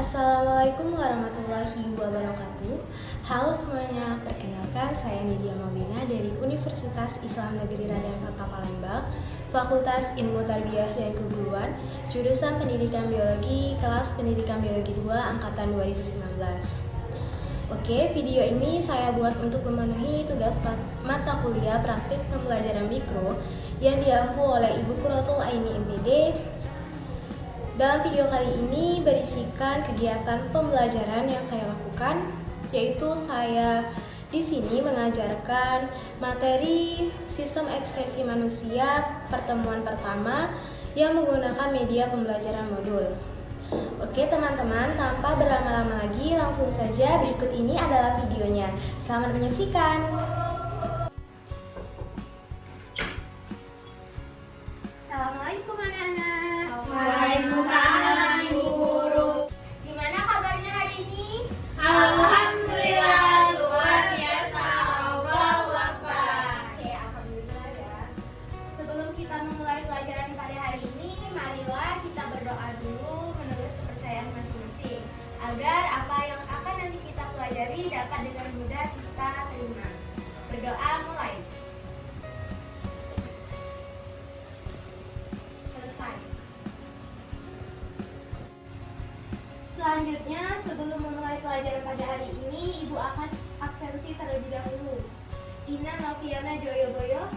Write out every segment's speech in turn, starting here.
Assalamualaikum warahmatullahi wabarakatuh. Halo semuanya, perkenalkan saya Nidia Maulina dari Universitas Islam Negeri Raden Kota Palembang, Fakultas Ilmu Tarbiyah dan Keguruan, jurusan Pendidikan Biologi, kelas Pendidikan Biologi 2 angkatan 2019. Oke, video ini saya buat untuk memenuhi tugas mata kuliah praktik pembelajaran mikro yang diampu oleh Ibu Qurratul Aini MPD. Dalam video kali ini berisikan kegiatan pembelajaran yang saya lakukan, yaitu saya di sini mengajarkan materi sistem ekspresi manusia pertemuan pertama yang menggunakan media pembelajaran modul. Oke teman-teman, tanpa berlama-lama lagi langsung saja berikut ini adalah videonya. Selamat menyaksikan. Assalamualaikum anak-anak. Waalaikumsalam Ibu Guru. Gimana kabarnya hari ini? Alhamdulillah luar biasa. Allahu Akbar. Oke, alhamdulillah ya. Sebelum kita memulai pelajaran pada hari ini, marilah kita berdoa dulu menurut kepercayaan masing-masing, agar apa yang akan nanti kita pelajari dapat dengan mudah kita terima. Berdoa mulai. Selesai. Selanjutnya, sebelum memulai pelajaran pada hari ini, Ibu akan absensi terlebih dahulu. Ina Noviana Joyoboyo,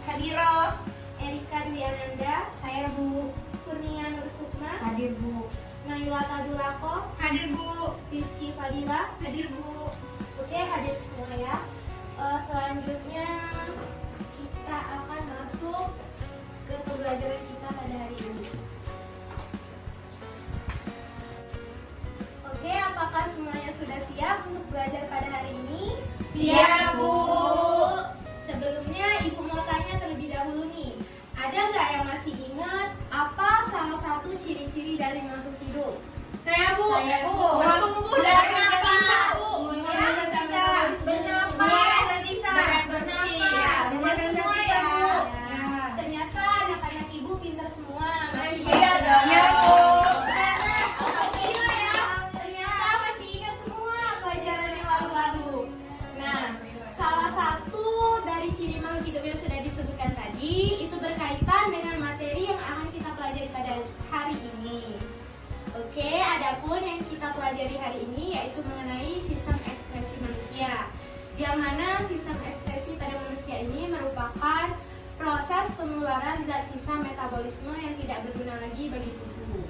Hadiro. Erika Dwi Ananda, Saya Bu. Kurnia Nur Sukma, Hadir Bu. Naila Tadulako, Hadir Bu. Rizky Fadila. Hadir Bu. Oke, hadir semua ya. Selanjutnya kita akan masuk ke pembelajaran kita pada hari ini. Oke, apakah semuanya sudah siap untuk belajar pada hari ini? Siap Bu. Sebelumnya Ibu mau tanya terlebih dahulu nih, ada nggak yang masih ingat apa salah satu ciri-ciri dari makhluk hidup? Saya Bu. Saya Bu. Tumbuh dan bernafas. Benar semua ya Bu. Ternyata anak-anak Ibu pintar semua. Masih Iya dong. Iya, Bu. Alhamdulillah ya. Ternyata masih ingat semua pelajaran yang lalu-lalu. Nah, salah satu dari ciri makhluk hidup yang sudah disebutkan tadi itu berkaitan dengan materi yang akan kita pelajari pada hari ini. Oke, adapun yang kita pelajari hari ini yaitu mengenai sistem ekspresi manusia. Yang mana sistem ekspresi pada manusia ini merupakan proses pengeluaran zat sisa metabolisme yang tidak berguna lagi bagi tubuh.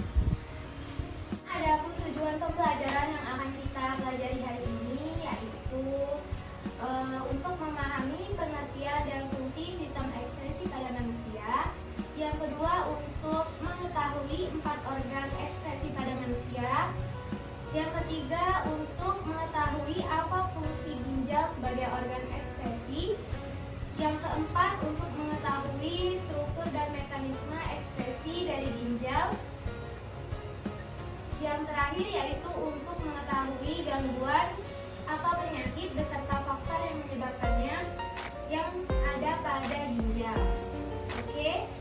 Adapun tujuan pembelajaran yang akan kita pelajari hari ini yaitu untuk memahami pengertian dan fungsi sistem ekspresi pada manusia. Yang kedua, untuk mengetahui 4 organ ekspresi pada manusia. Yang ketiga, untuk mengetahui apa fungsi ginjal sebagai organ ekspresi. Yang keempat, untuk mengetahui struktur dan mekanisme ekspresi dari ginjal. Yang terakhir yaitu untuk mengetahui gangguan atau penyakit beserta faktor yang menyebabkannya yang ada pada ginjal. Oke,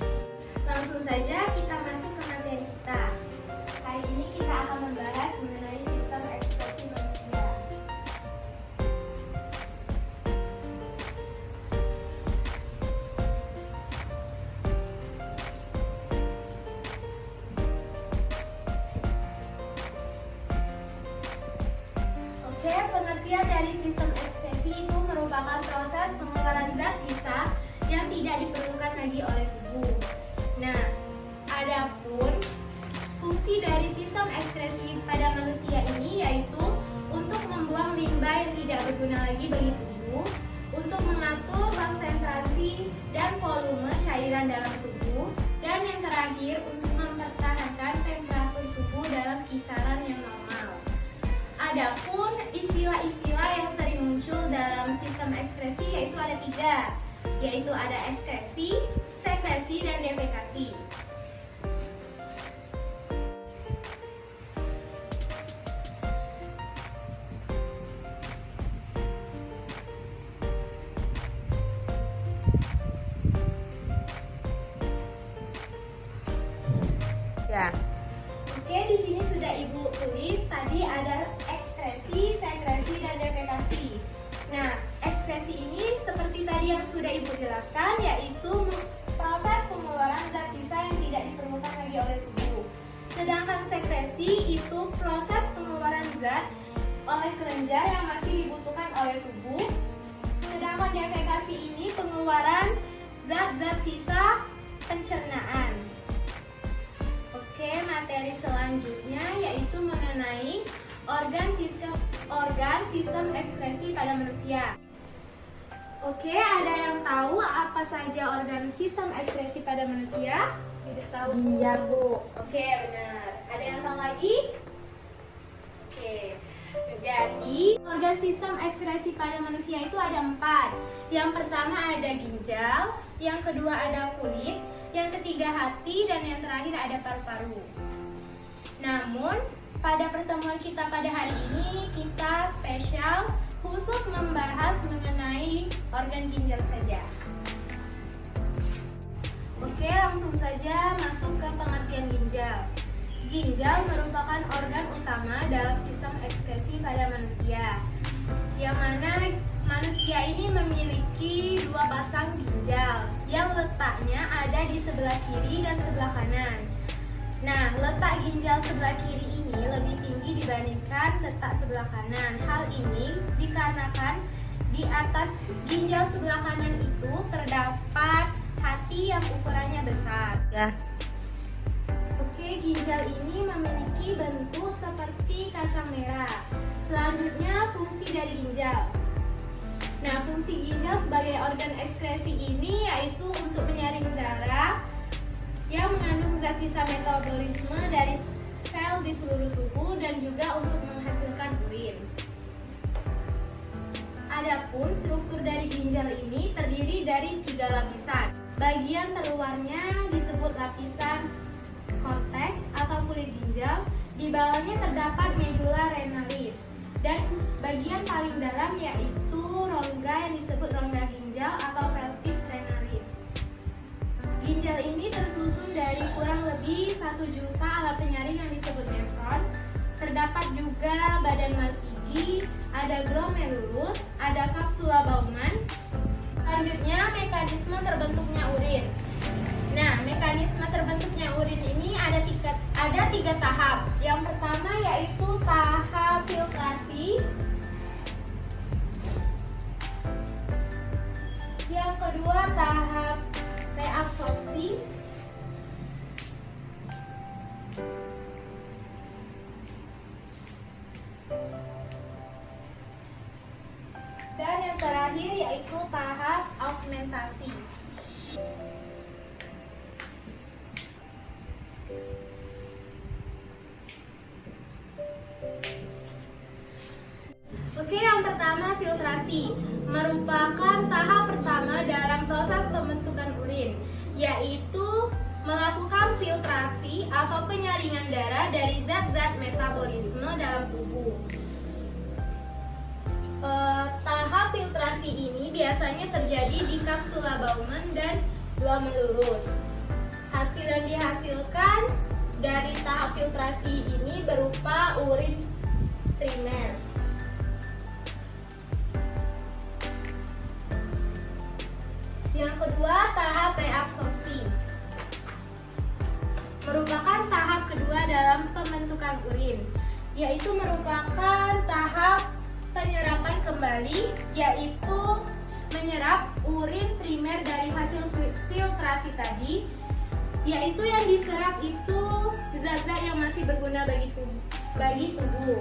langsung saja kita masuk ke materi kita. Hari ini kita akan membahas mengenai sistem ekspresi manusia. Oke, pengertian dari sistem ekspresi itu merupakan proses pengeluaran zat sisa yang tidak diperlukan lagi oleh tubuh. Nah, adapun fungsi dari sistem ekspresi pada manusia ini yaitu untuk membuang limbah yang tidak berguna lagi bagi tubuh, untuk mengatur konsentrasi dan volume cairan dalam tubuh, dan yang terakhir untuk mempertahankan temperatur tubuh dalam kisaran yang normal. Adapun istilah-istilah yang sering muncul dalam sistem ekskresi yaitu ada 3, yaitu ada ekskresi, sekresi, dan defekasi. Ya. Oke, di sini sudah Ibu tulis tanda jelaskan, yaitu proses pengeluaran zat sisa yang tidak diperlukan lagi oleh tubuh. Sedangkan sekresi itu proses pengeluaran zat oleh kelenjar yang masih dibutuhkan oleh tubuh. Sedangkan defekasi ini pengeluaran zat-zat sisa pencernaan. Oke, materi selanjutnya yaitu mengenai organ sistem ekskresi pada manusia. Oke, ada yang tahu apa saja organ sistem ekskresi pada manusia? Tidak tahu. Ginjal, Bu. Oke, benar. Ada yang tahu lagi? Oke. Jadi, organ sistem ekskresi pada manusia itu ada 4. Yang pertama ada ginjal, yang kedua ada kulit, yang ketiga hati, dan yang terakhir ada paru-paru. Namun, pada pertemuan kita pada hari ini, kita spesial khusus membahas mengenai organ ginjal saja. Oke, langsung saja masuk ke pengertian ginjal. Ginjal merupakan organ utama dalam sistem ekskresi pada manusia, yang mana manusia ini memiliki 2 pasang ginjal yang letaknya ada di sebelah kiri dan sebelah kanan. Nah, letak ginjal sebelah kiri ini lebih tinggi dibandingkan letak sebelah kanan. Hal ini dikarenakan di atas ginjal sebelah kanan itu terdapat hati yang ukurannya besar. Ya. Oke, ginjal ini memiliki bentuk seperti kacang merah. Selanjutnya, fungsi dari ginjal. Nah, fungsi ginjal sebagai organ ekskresi ini yaitu untuk menyaring darah yang mengandung zat sisa metabolisme dari sel di seluruh tubuh dan juga untuk menghasilkan urin. Adapun struktur dari ginjal ini terdiri dari 3 lapisan. Bagian terluarnya disebut lapisan korteks atau kulit ginjal, di bawahnya terdapat medula renalis, dan bagian paling dalam yaitu rongga yang disebut rongga ginjal atau pelvis renalis. Ginjal ini tersusun dari kurang lebih 1 juta alat penyaring yang disebut nefron. Terdapat juga badan Malpighi, ada glomerulus, ada kapsula Bowman. Selanjutnya, mekanisme terbentuknya urin. Nah, mekanisme terbentuknya urin ini ada 3 tahap. Yang pertama yaitu tahap filtrasi. Yang kedua tahap reabsorpsi. Dan yang terakhir yaitu tahap augmentasi. Oke, yang pertama filtrasi merupakan tahap pertama dalam proses pembentukan urin, yaitu melakukan filtrasi atau penyaringan darah dari zat-zat metabolisme dalam tubuh. Tahap filtrasi ini biasanya terjadi di kapsula Bowman dan glomerulus. Hasil yang dihasilkan dari tahap filtrasi ini berupa urin primer. Yang kedua, tahap reabsorpsi merupakan tahap kedua dalam pembentukan urin, yaitu merupakan tahap penyerapan kembali, yaitu menyerap urin primer dari hasil filtrasi tadi, yaitu yang diserap itu zat-zat yang masih berguna bagi tubuh.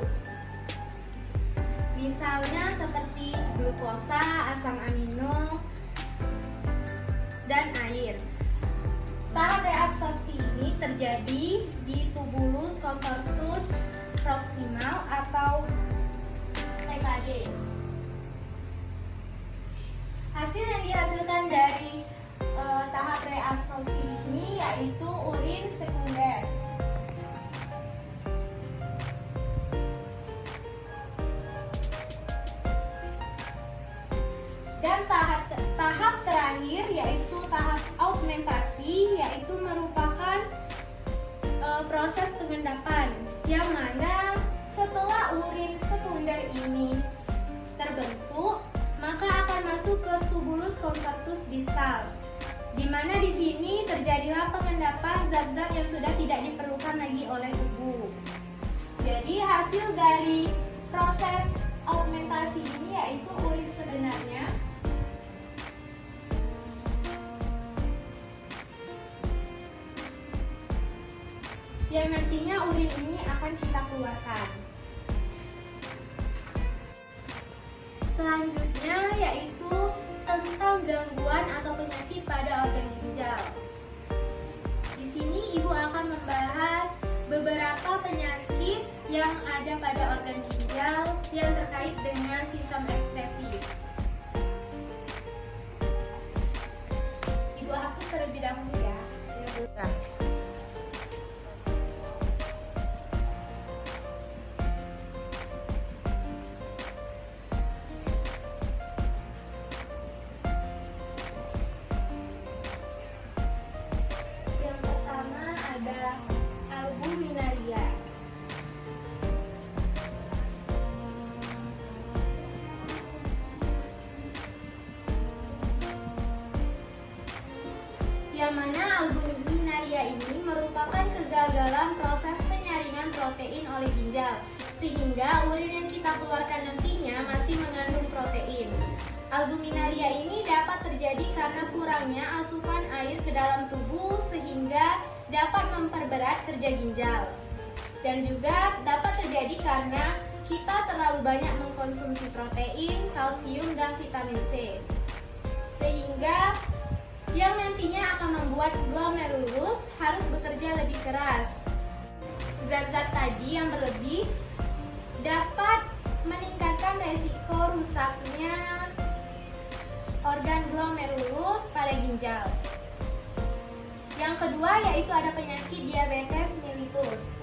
Misalnya seperti glukosa, asam amino, dan air. Tahap reabsorpsi ini terjadi di tubulus contortus proximal atau TKD. Hasil yang dihasilkan dari tahap reabsorpsi ini yaitu urin sekunder. Dan tahap terakhir yaitu tahap augmentasi, yaitu merupakan proses pengendapan, yang mana setelah urin sekunder ini terbentuk, maka akan masuk ke tubulus convertus distal, di mana di sini terjadilah pengendapan zat-zat yang sudah tidak diperlukan lagi oleh tubuh. Jadi hasil dari proses augmentasi ini yaitu urin sebenarnya yang nantinya urin ini akan kita keluarkan. Selanjutnya yaitu tentang gangguan atau penyakit pada organ ginjal. Di sini ibu akan membahas beberapa penyakit yang ada pada organ ginjal yang terkait dengan sistem ekskresi. Ibu hapus terlebih dahulu ya. Yang pertama ada albuminaria. Yang mana albuminaria ini merupakan kegagalan proses penyaringan protein oleh ginjal, sehingga urin yang kita keluarkan nantinya masih mengandung protein. Albuminaria ini dapat terjadi karena kurangnya asupan air ke dalam tubuh sehingga dapat memperberat kerja ginjal. Dan juga dapat terjadi karena kita terlalu banyak mengkonsumsi protein, kalsium, dan vitamin C. Sehingga yang nantinya akan membuat glomerulus harus bekerja lebih keras. Zat-zat tadi yang berlebih dapat meningkatkan resiko rusaknya organ glomerulus pada ginjal. Yang kedua yaitu ada penyakit diabetes mellitus.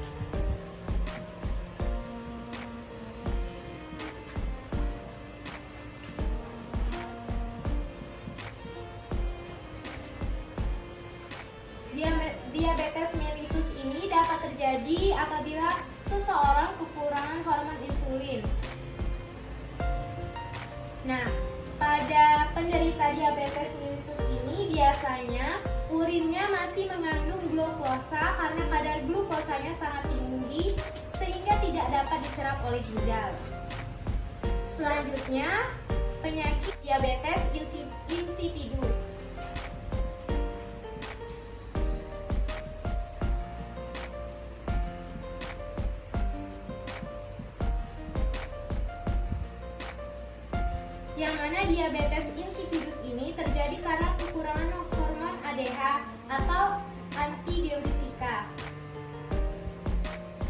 Diabetes mellitus ini dapat terjadi apabila seseorang kekurangan hormon insulin. Nah, pada penderita diabetes mellitus ini biasanya urinnya masih mengandung glukosa karena kadar glukosanya sangat tinggi sehingga tidak dapat diserap oleh ginjal. Selanjutnya, penyakit diabetes insipidus. Yang mana diabetes insipidus ini terjadi karena kekurangan hormon ADH atau antidiuretika.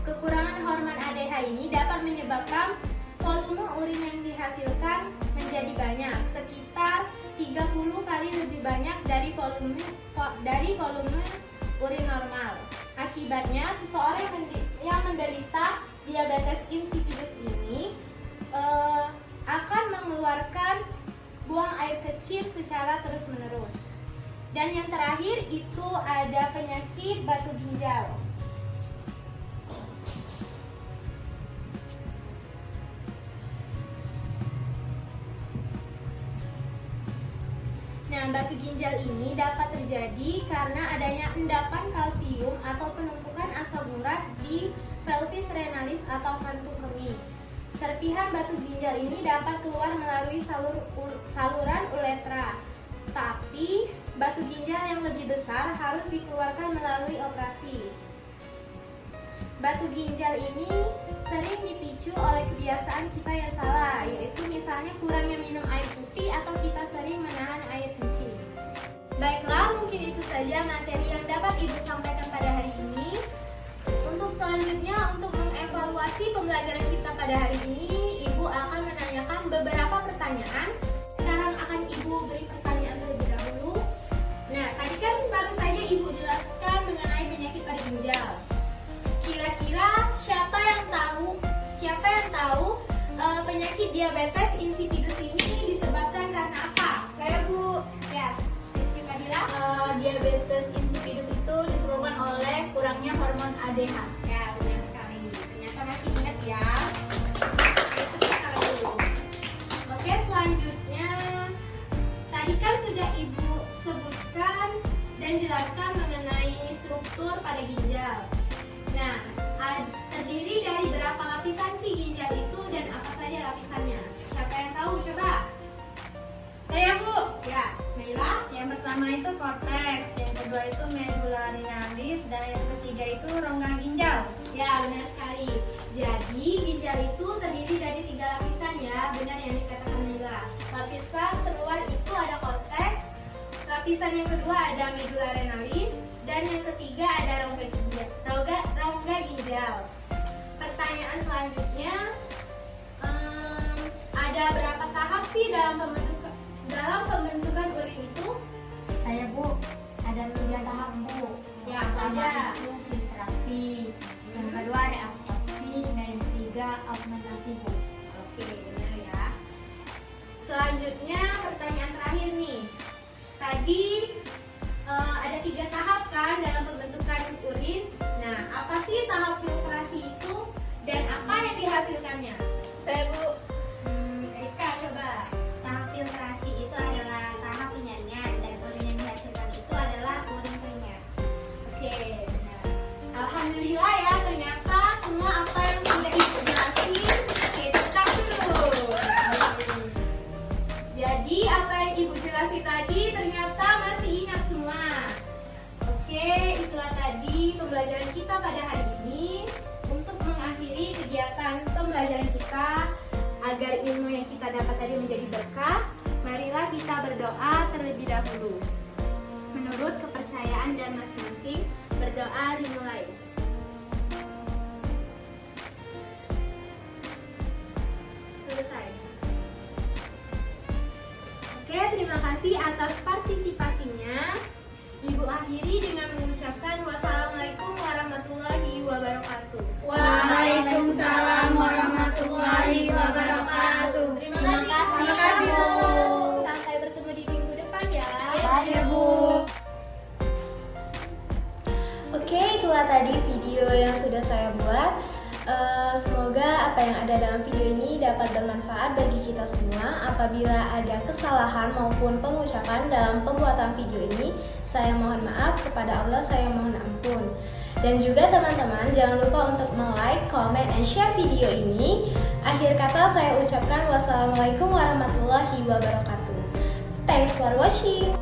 Kekurangan hormon ADH ini dapat menyebabkan volume urin yang dihasilkan menjadi banyak, sekitar 30 kali lebih banyak dari volume urin normal. Akibatnya, seseorang yang menderita diabetes insipidus ini akan mengeluarkan buang air kecil secara terus-menerus. Dan yang terakhir itu ada penyakit batu ginjal. Nah, batu ginjal ini dapat terjadi karena adanya endapan kalsium atau penumpukan asam urat di pelvis renalis atau kantung kemih. Serpihan batu ginjal ini dapat keluar melalui saluran uretra, tapi batu ginjal yang lebih besar harus dikeluarkan melalui operasi. Batu ginjal ini sering dipicu oleh kebiasaan kita yang salah, yaitu misalnya kurangnya minum air putih atau kita sering menahan air kencing. Baiklah, mungkin itu saja materi yang dapat Ibu sampaikan pada hari ini. Untuk selanjutnya, untuk mengevaluasi pembelajaran kita pada hari ini, Ibu akan menanyakan beberapa pertanyaan. Sekarang akan Ibu beri pertanyaan terlebih dahulu. Nah, tadi kan baru saja Ibu jelaskan mengenai penyakit pada ginjal. Kira-kira siapa yang tahu penyakit diabetes insipidus ini disebabkan karena apa? Saya Bu, Yes, Rizky Fadila. diabetes insipidus itu disebabkan oleh kurangnya hormon ADH. Ya, benar sekali. Ternyata masih ingat ya. Oke, selanjutnya dan jelaskan mengenai struktur pada ginjal. Nah, terdiri dari berapa lapisan sih ginjal itu dan apa saja lapisannya? Siapa yang tahu? Coba. Saya Bu. Ya, Naila. Yang pertama itu korteks, yang kedua itu medula renalis, dan yang ketiga itu rongga ginjal. Ya, benar sekali. Jadi, ginjal itu terdiri dari 3 lapisan ya, benar yang dikatakan Naila. Lapisan terluar itu ada korteks, lapisan yang kedua ada medula renalis, dan yang ketiga ada rongga ginjal. Pertanyaan selanjutnya, ada berapa tahap sih dalam pembentukan urin itu? Saya Bu, ada 3 tahap Bu. Ya, Yang pertama aja. itu filtrasi, yang kedua reabsorpsi, dan yang ketiga augmentasi Bu. Oke, benar ya. Selanjutnya pertanyaan terakhir nih. Tadi ada 3 tahap kan dalam pembentukan urin. Nah, apa sih tahap filtrasi itu dan apa yang dihasilkannya? Saya Bu, Erika coba. tahap filtrasi itu adalah tahap penyaringan dan urin yang dihasilkan itu adalah urin primer. Oke, benar. Alhamdulillah ya, ternyata semua apa yang sudah Ibu jelasin kita dulu. Jadi apa yang Ibu jelasin tadi ternyata masih ingat semua. Oke, itulah tadi pembelajaran kita pada hari ini. Untuk mengakhiri kegiatan pembelajaran kita agar ilmu yang kita dapat tadi menjadi berkah, marilah kita berdoa terlebih dahulu. Menurut kepercayaan dan masing-masing, berdoa dimulai. Selesai. Oke, terima kasih atas partisipasinya. Ibu akhiri dengan mengucapkan wassalamualaikum warahmatullahi wabarakatuh. Waalaikumsalam warahmatullahi wabarakatuh. Terima kasih Bu. Sampai bertemu di minggu depan ya. Ya Bu. Oke, itulah tadi video yang sudah saya buat. Semoga apa yang ada dalam video ini dapat bermanfaat bagi kita semua. Apabila ada kesalahan maupun pengucapan dalam pembuatan video ini, saya mohon maaf, kepada Allah saya mohon ampun. Dan juga teman-teman jangan lupa untuk like, comment, and share video ini. Akhir kata saya ucapkan wassalamualaikum warahmatullahi wabarakatuh. Thanks for watching.